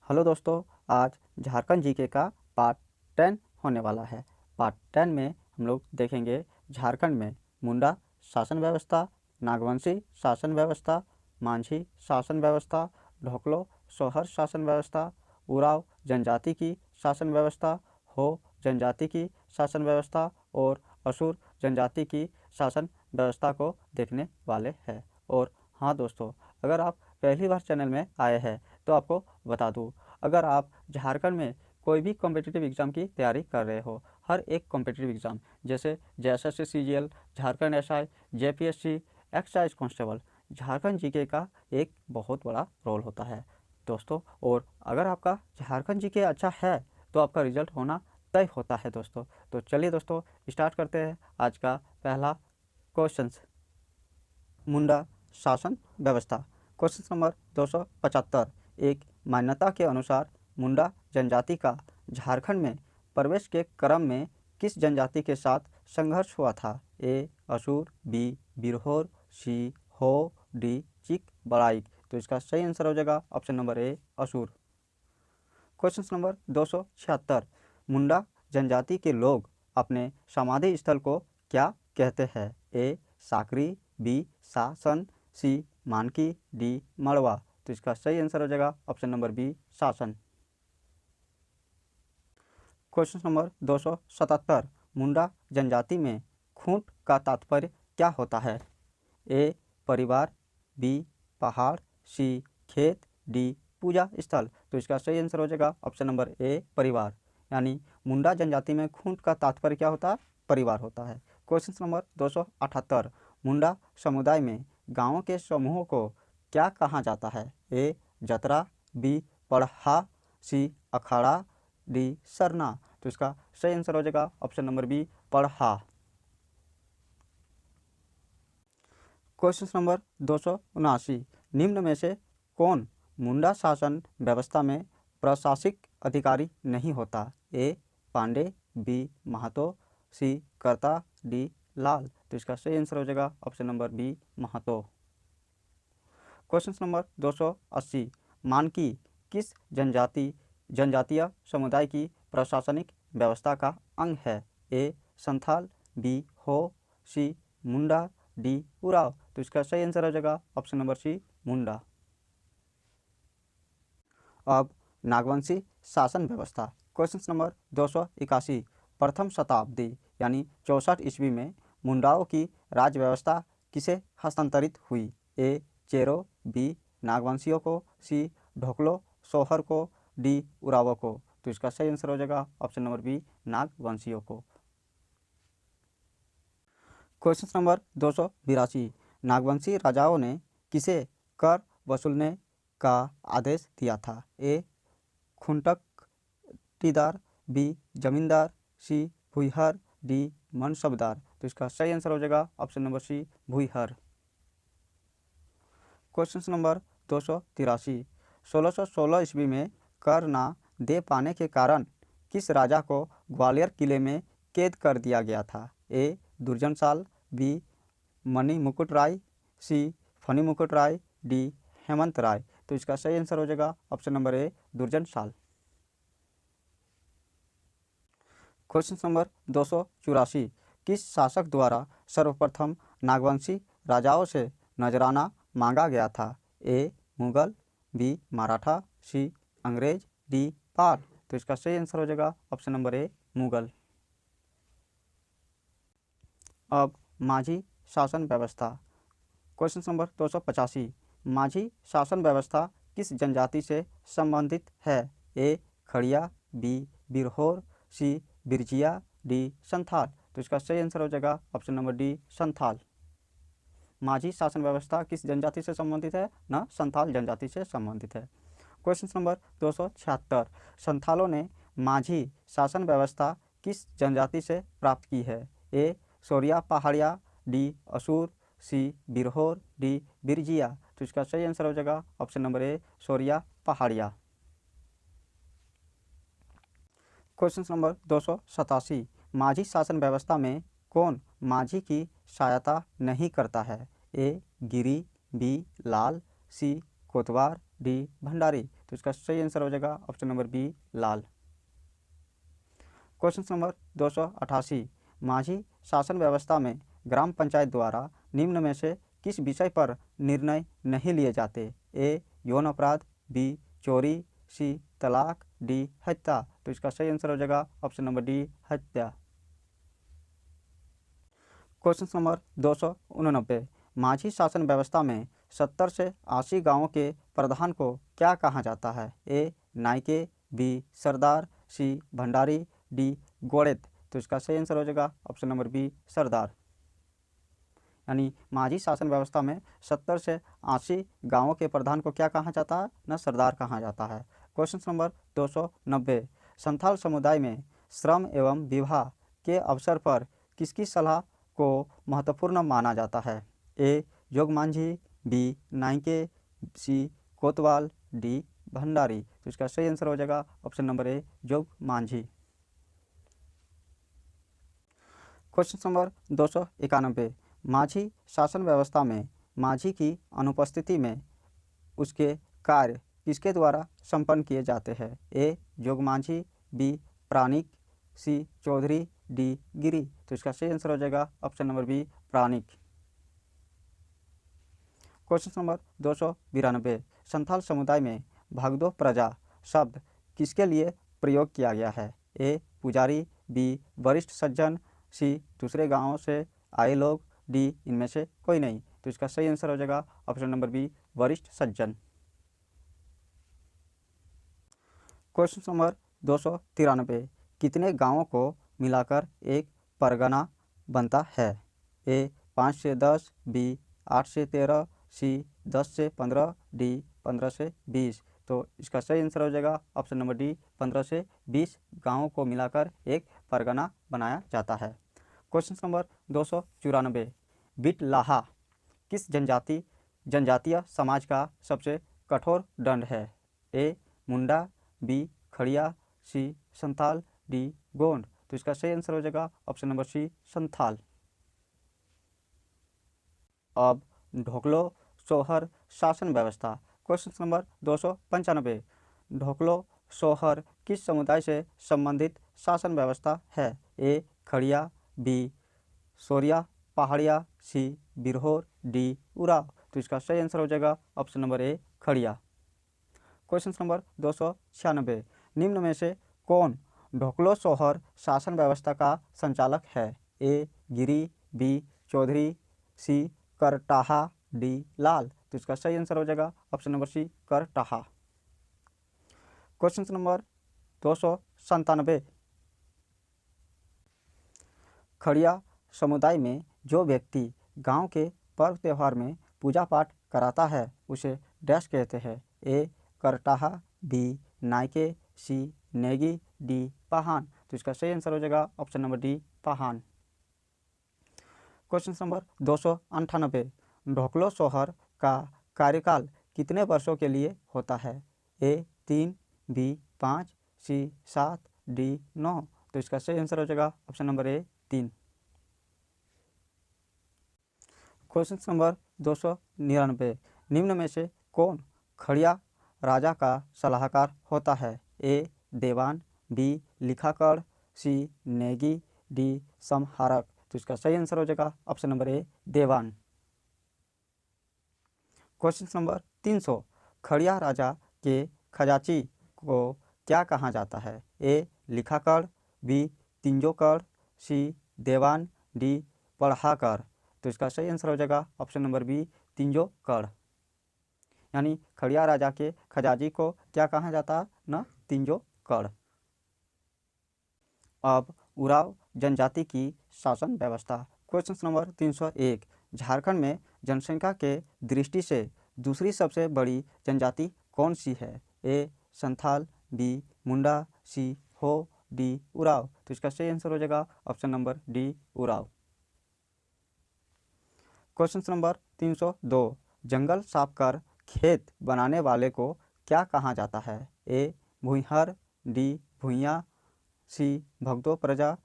Hello दोस्तों, आज Jharkhand GK का पार्ट 10 होने वाला है। पार्ट 10 में हम लोग देखेंगे झारखंड में मुंडा शासन व्यवस्था, नागवंशी शासन व्यवस्था, मांझी शासन व्यवस्था, ढोकलो सोहर शासन व्यवस्था, उराव जनजाति की शासन व्यवस्था, हो जनजाति की शासन व्यवस्था और असुर जनजाति की शासन व्यवस्था को देखने वाले हैं। और हाँ दोस्तों, अगर आप पहली बार चैनल में आए हैं तो आपको बता दूं, अगर आप झारखंड में कोई भी कॉम्पिटिटिव एग्ज़ाम की तैयारी कर रहे हो, हर एक कॉम्पिटिटिव एग्ज़ाम जैसे JSSC CGL, Jharkhand SI, JPSC, excise constable, Jharkhand GK का एक बहुत बड़ा रोल होता है दोस्तों। और अगर आपका झारखंड जीके अच्छा है तो आपका रिजल्ट होना तय होता है दोस्तों। तो चलिए दोस्तों, स्टार्ट करते हैं आज का पहला क्वेश्चन। मुंडा शासन व्यवस्था। Question number 275। एक मान्यता के अनुसार मुंडा जनजाति का झारखंड में प्रवेश के क्रम में किस जनजाति के साथ संघर्ष हुआ था? ए असुर, बी बिरहोर, सी हो, डी चिक बड़ाइक। तो इसका सही आंसर हो जाएगा ऑप्शन नंबर ए असुर। Question number 276। मुंडा जनजाति के लोग अपने समाधि स्थल को क्या कहते हैं? ए साकरी, बी शासन, सी मानकी, डी मड़वा। तो इसका सही आंसर हो जाएगा ऑप्शन नंबर बी शासन। Question number 277। मुंडा जनजाति में खूंट का तात्पर्य क्या होता है? ए परिवार, बी पहाड़, सी खेत, डी पूजा स्थल। तो इसका सही आंसर हो जाएगा ऑप्शन नंबर ए परिवार। यानी मुंडा जनजाति में खूंट का तात्पर्य क्या होता है? परिवार होता है। Question number 278। मुंडा समुदाय में गांवों के समूहों को क्या कहा जाता है? ए जतरा, बी पड़हा, सी अखाड़ा, डी सरना। तो इसका सही आंसर हो जाएगा ऑप्शन नंबर बी पड़हा। Question number 279। निम्न में से कौन मुंडा शासन व्यवस्था में प्रशासनिक अधिकारी नहीं होता? ए पांडे, बी महातो, सी कर्ता, डी लाल। तो इसका सही आंसर हो जाएगा option number B Mahato. Question number 280। Manki किस जनजातीय समुदाय की प्रशासनिक व्यवस्था का अंग है? ए संथाल, बी हो, सी मुंडा, डी उराव। तो इसका सही आंसर हो जाएगा ऑप्शन नंबर सी मुंडा। अब नागवंशी शासन व्यवस्था। Question number 281। प्रथम शताब्दी यानी 64 ईस्वी में मुंडाओं की राज्य व्यवस्था किसे हस्तांतरित हुई? ए चेरो, बी नागवंशियों को, सी ढोकलो सोहर को, डी उरावों को। तो इसका सही आंसर हो जाएगा ऑप्शन नंबर बी नागवंशियों को। Question number 282। नागवंशी राजाओं ने किसे कर वसूलने का आदेश दिया था? ए खुंटकटीदार, बी जमींदार, सी भूईहर, डी मनसबदार। तो इसका सही आंसर हो जाएगा option number C Bhuinhar. Question number 283। 1616 ईस्वी में कर ना दे पाने के कारण किस राजा को ग्वालियर किले में कैद कर दिया गया था? ए दुर्जन साल, बी मणि मुकुट राय, सी फनी मुकुट राय, डी हेमंत राय। तो इसका सही आंसर हो जाएगा ऑप्शन नंबर ए दुर्जन साल। Question number 284। किस शासक द्वारा सर्वप्रथम नागवंशी राजाओं से नजराना मांगा गया था? ए मुगल, बी मराठा, सी अंग्रेज, डी पाल। तो इसका सही आंसर हो जाएगा ऑप्शन नंबर ए मुगल। अब माझी शासन व्यवस्था। Question number 285। माझी शासन व्यवस्था किस जनजाति से संबंधित है? A Kharia, B Birhor, C Birjia, D Santhal. तो इसका सही आंसर हो जाएगा ऑप्शन नंबर डी संथाल। माझी शासन व्यवस्था किस जनजाति से संबंधित है? ना संथाल जनजाति से संबंधित है। Question number 276। संथालों ने माझी शासन व्यवस्था किस जनजाति से प्राप्त की है? ए सोरिया पहाड़िया, डी असुर, सी बिरहोर, डी बिरजिया। तो इसका सही आंसर हो जाएगा option number A Sauria Paharia. Question number 287। Majhi शासन व्यवस्था में कौन माझी की सहायता नहीं करता है? A Giri, B Lal, C कोतवार, D Bhandari. तो इसका सही आंसर हो जाएगा ऑप्शन नंबर बी लाल। क्वेश्चन नंबर 288, माझी शासन व्यवस्था में ग्राम पंचायत द्वारा निम्न में से किस विषय पर निर्णय नहीं लिए जाते? ए यौन अपराध, बी चोरी, सी तलाक, डी हत्या। तो इसका सही आंसर हो जाएगा ऑप्शन नंबर डी हत्या। क्वेश्चन नंबर 289, माझी शासन व्यवस्था में 70 से 80 गांवों के प्रधान को क्या कहा जाता है? ए नायके, बी सरदार, सी भंडारी, डी गोड़ेत। तो इसका सही आंसर हो जाएगा ऑप्शन नंबर बी सरदार। यानी माझी शासन व्यवस्था में 70 से 80 गांवों के प्रधान को क्या कहा जाता है? न सरदार कहा जाता है। क्वेश्चन नंबर 290, संथाल समुदाय में श्रम एवं विवाह के अवसर पर किसकी सलाह को महत्वपूर्ण माना जाता है? ए जोगमांझी, बी नायके, सी कोतवाल, डी भंडारी। तो इसका सही आंसर हो जाएगा option number A Jogmanjhi. Question number 291, Majhi शासन व्यवस्था में माझी की अनुपस्थिति में उसके कार्य किसके द्वारा संपन्न किए जाते हैं? A Jogmanjhi, B Pranik, C Chaudhary, D Giri. तो इसका सही आंसर हो जाएगा option number B Pranik. Question number 292, Santhal समुदाय में भगदो प्रजा शब्द किसके लिए प्रयोग किया गया है? ए पुजारी, बी वरिष्ठ सज्जन, सी दूसरे गांवों से आए लोग, डी इनमें से कोई नहीं। तो इसका सही आंसर हो जाएगा ऑप्शन नंबर बी वरिष्ठ सज्जन। क्वेश्चन नंबर 293, कितने गांवों को मिलाकर एक परगना बनता है? ए 5 से 10, बी 8 से 13, सी 10 से 15, डी 15 से 20। तो इसका सही आंसर हो जाएगा ऑप्शन नंबर डी 15 से 20 गांवों को मिलाकर एक परगना बनाया जाता है। क्वेश्चन नंबर 294, बिटलाहा किस जनजातीय समाज का सबसे कठोर दंड है? ए मुंडा, बी खड़िया, सी संथाल, डी गोंड। तो इसका सही आंसर हो जाएगा ऑप्शन नंबर सी संथाल। अब ढोकलो सोहर शासन व्यवस्था। क्वेश्चन नंबर 295, ढोकलो सोहर किस समुदाय से संबंधित शासन व्यवस्था है? A Kharia, B Sauria Paharia, C Birhor, D Oraon. तो इसका सही आंसर हो जाएगा option number A Kharia. Question number 296, निम्न में से कौन ढोकलो सोहर शासन व्यवस्था का संचालक है? A Giri, B Chaudhary, C Kartaha, D Lal. तो इसका सही आंसर हो जाएगा option number C Kartaha. Question number 297, Kharia समुदाय में जो व्यक्ति गांव के पर्व त्यौहार में पूजा पाठ कराता है उसे डैश कहते हैं? A Kartaha, B Naike, C Negi, D Pahan. तो इसका सही आंसर हो जाएगा option number D Pahan. Question number 298, Dhoklo Sohor का कार्यकाल कितने वर्षों के लिए होता है? A 3, B 5, C 7, D 9। तो इसका सही आंसर हो जाएगा option number A 3। Question number 299, निम्न में से कौन खड़िया राजा का सलाहकार होता है? ए देवान, बी लिखाकड़, सी नेगी, डी समहारक। तो इसका सही आंसर हो जाएगा ऑप्शन नंबर ए देवान। क्वेश्चन नंबर 300, खड़िया राजा के खजांची को क्या कहा जाता है? ए लिखाकड़, बी तिंजोकड़, सी देवान, डी पढ़ाकड़। तो इसका सही आंसर हो जाएगा ऑप्शन नंबर बी तिंजोकड़। यानी खड़िया राजा के खजांची को क्या कहा जाता है? न तिंजोकड़। अब उराव जनजाति की शासन व्यवस्था। क्वेश्चन नंबर 301, झारखंड में जनसंख्या के दृष्टि से दूसरी सबसे बड़ी जनजाति कौन सी है? ए संथाल, बी मुंडा, सी हो, डी उराव। तो इसका सही आंसर हो जाएगा option number D Oraon. Question number 302, जंगल साफ कर खेत बनाने वाले को क्या कहा जाता है? ए भूइहर, डी भूइया, सी भगदो प्रजा,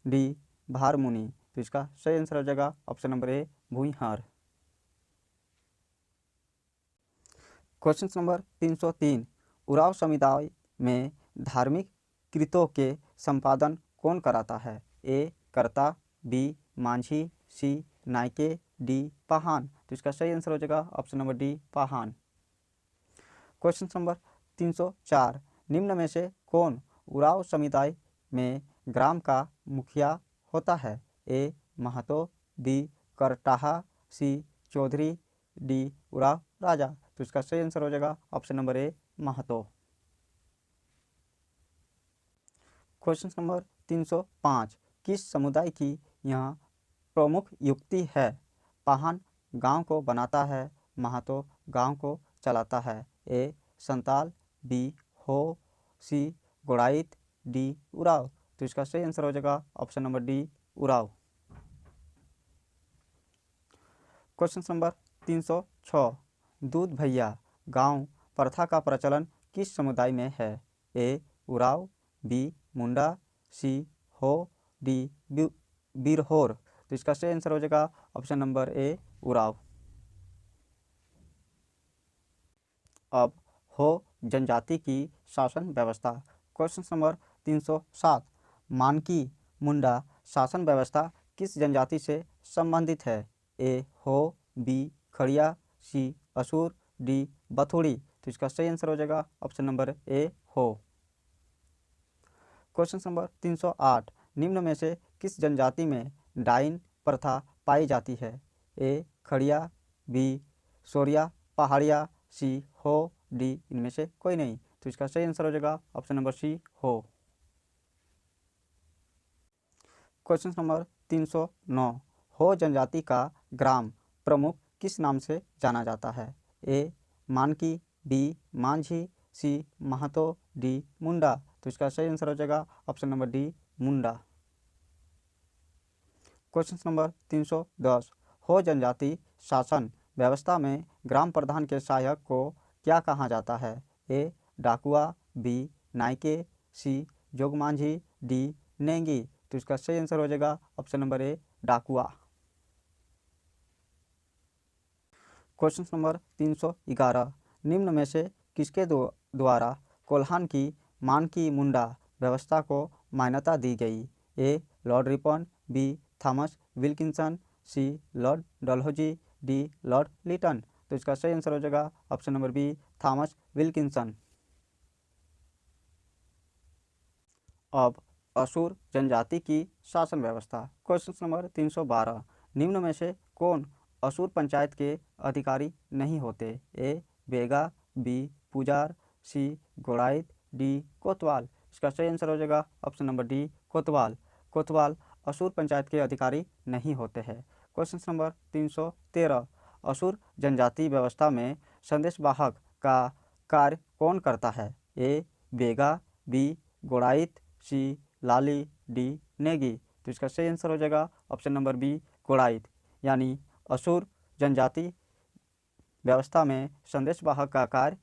डी भारमुनि। तो इसका सही आंसर हो जाएगा option number A Bhuinhar. Question number 303 Oraon समुदाय में धार्मिक कृतों के संपादन कौन कराता है? A Karta, B Manjhi, C Naike, D Pahan. तो इसका सही आंसर हो जाएगा option number D Pahan. Question number 304 निम्न में से कौन उराव समुदाय में ग्राम का मुखिया होता है? A Mahto, B Kartaha, C Chaudhary, D Oraon राजा। तो इसका सही आंसर हो जाएगा option number A Mahto. Question number 305 किस समुदाय की यह प्रमुख युक्ति है? पाहन गांव को बनाता है, महतो गांव को चलाता है। ए संताल, बी हो, सी गोड़ाइत, डी उराव। तो इसका सही आंसर हो जाएगा option number D Oraon. Question number 306 दूध भैया गांव प्रथा का प्रचलन किस समुदाय में है? ए उराव, बी मुंडा, सी हो, डी बिरहोर। तो इसका सही आंसर हो जाएगा ऑप्शन नंबर ए उराव। अब हो जनजाति की शासन व्यवस्था। क्वेश्चन नंबर 307 मानकी मुंडा शासन व्यवस्था किस जनजाति से संबंधित है? ए हो, बी खड़िया, सी असुर, डी बथुड़ी। तो इसका सही आंसर हो जाएगा ऑप्शन नंबर ए हो। क्वेश्चन नंबर 308 निम्न में से किस जनजाति में डाइन प्रथा पाई जाती है? ए खड़िया, बी सोरिया पहाड़िया, सी हो, डी इनमें से कोई नहीं। तो इसका सही आंसर हो जाएगा ऑप्शन नंबर सी हो। क्वेश्चन नंबर 309 हो जनजाति का ग्राम प्रमुख किस नाम से जाना जाता है? ए मानकी, बी मांझी, सी महतो, डी मुंडा। तो इसका सही आंसर हो जाएगा ऑप्शन नंबर डी मुंडा। क्वेश्चन नंबर 310 हो जनजाति शासन व्यवस्था में ग्राम प्रधान के सहायक को क्या कहा जाता है? ए डाकुआ, बी नायके, सी जोगमांझी, डी नेंगी। तो इसका सही आंसर हो जाएगा ऑप्शन नंबर ए डाकुआ। क्वेश्चन नंबर 311 निम्न में से किसके द्वारा कोल्हान की मानकी मुंडा व्यवस्था को मान्यता दी गई? A Lord Ripon, B Thomas Wilkinson, C Lord Dalhousie, D Lord Lytton. तो इसका सही आंसर हो जाएगा option number B Thomas Wilkinson. अब असुर जनजाति की शासन व्यवस्था। क्वेश्चन नंबर 312 निम्न में से कौन असुर पंचायत के अधिकारी नहीं होते? ए बेगा, बी पुजार, सी गोड़ाइत, डी कोतवाल। इसका सही आंसर हो जाएगा ऑप्शन नंबर डी कोतवाल। कोतवाल असुर पंचायत के अधिकारी नहीं होते हैं। क्वेश्चन नंबर 313 असुर जनजाति व्यवस्था में संदेशवाहक का कार्य कौन करता है? ए बेगा, बी गोड़ाइत, सी लाली, डी नेगी। तो इसका सही आंसर हो जाएगा ऑप्शन नंबर बी गोड़ाइत। यानी असुर जनजाति व्यवस्था में संदेशवाहक का कार्य